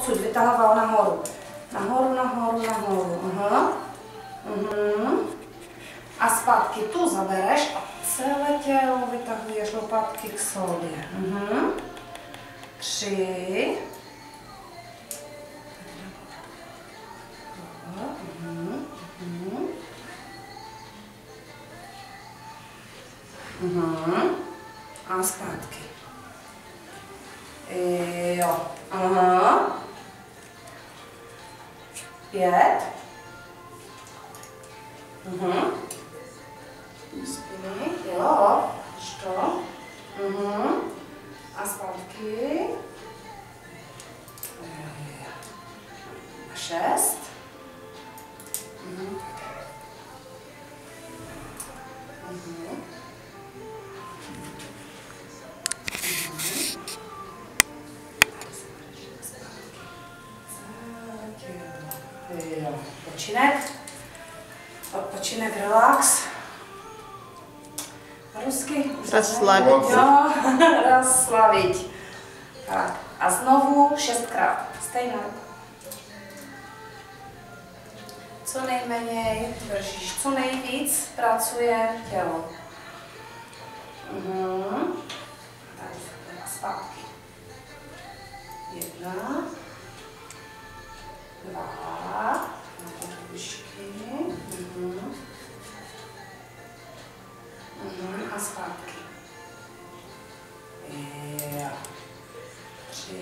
odsud vytahoval nahoru. Nahoru, nahoru, nahoru. Aha. A zpátky tu zabereš a celé tělo vytahuješ lopatky k sobě. 3. A zpátky. Jo. Aha. 5. Spiny. Jo. To. A zpátky. A 6. Odpočinek, relax. Rusky? Rozslavit. Jo, rozslavit. Tak. A znovu 6krát. Stejná ruka. Co nejméně držíš, co nejvíc pracuje tělo. Tady zpátky. 1, 2, a zpátky. 3.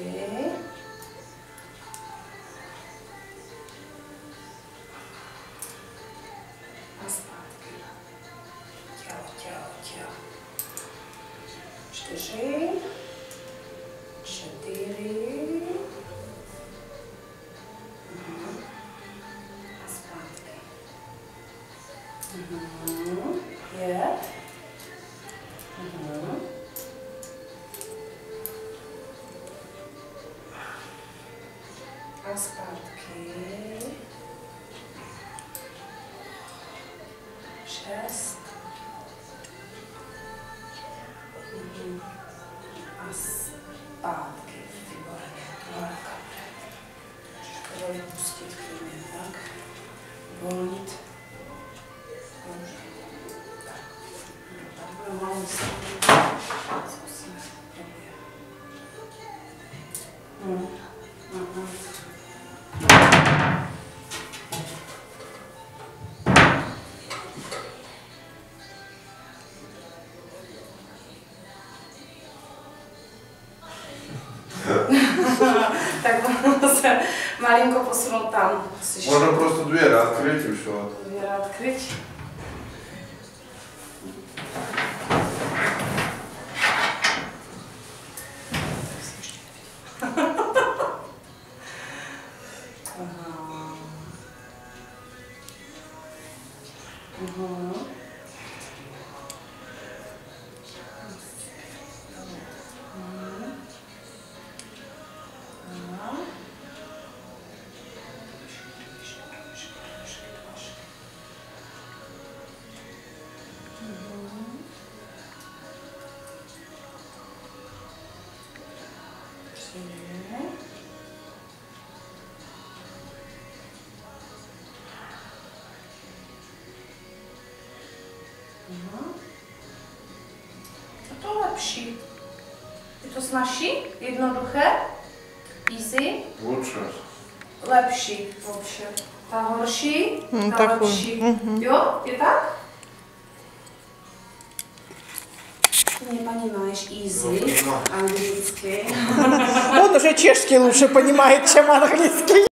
A zpátky. Tělo. 4. 4. A zpátky. 5. A zpátky. 6. A zpátky. Výborně. Můžete vypustit klidně, tak. Volnit. Tak, budu malou zkusíme. Tak se malinko posunout tam. Можно просто дверь открыть и все. Dvěra odkryť. A to lepší. Je to snazší? Jednoduché? Easy? Лучше. Lepší. Lepší. Ta horší? Ta Takový. lepší. Jo? Je tak? Ty mě понимаешь easy, английский. Он уже чешский лучше понимает, чем английский.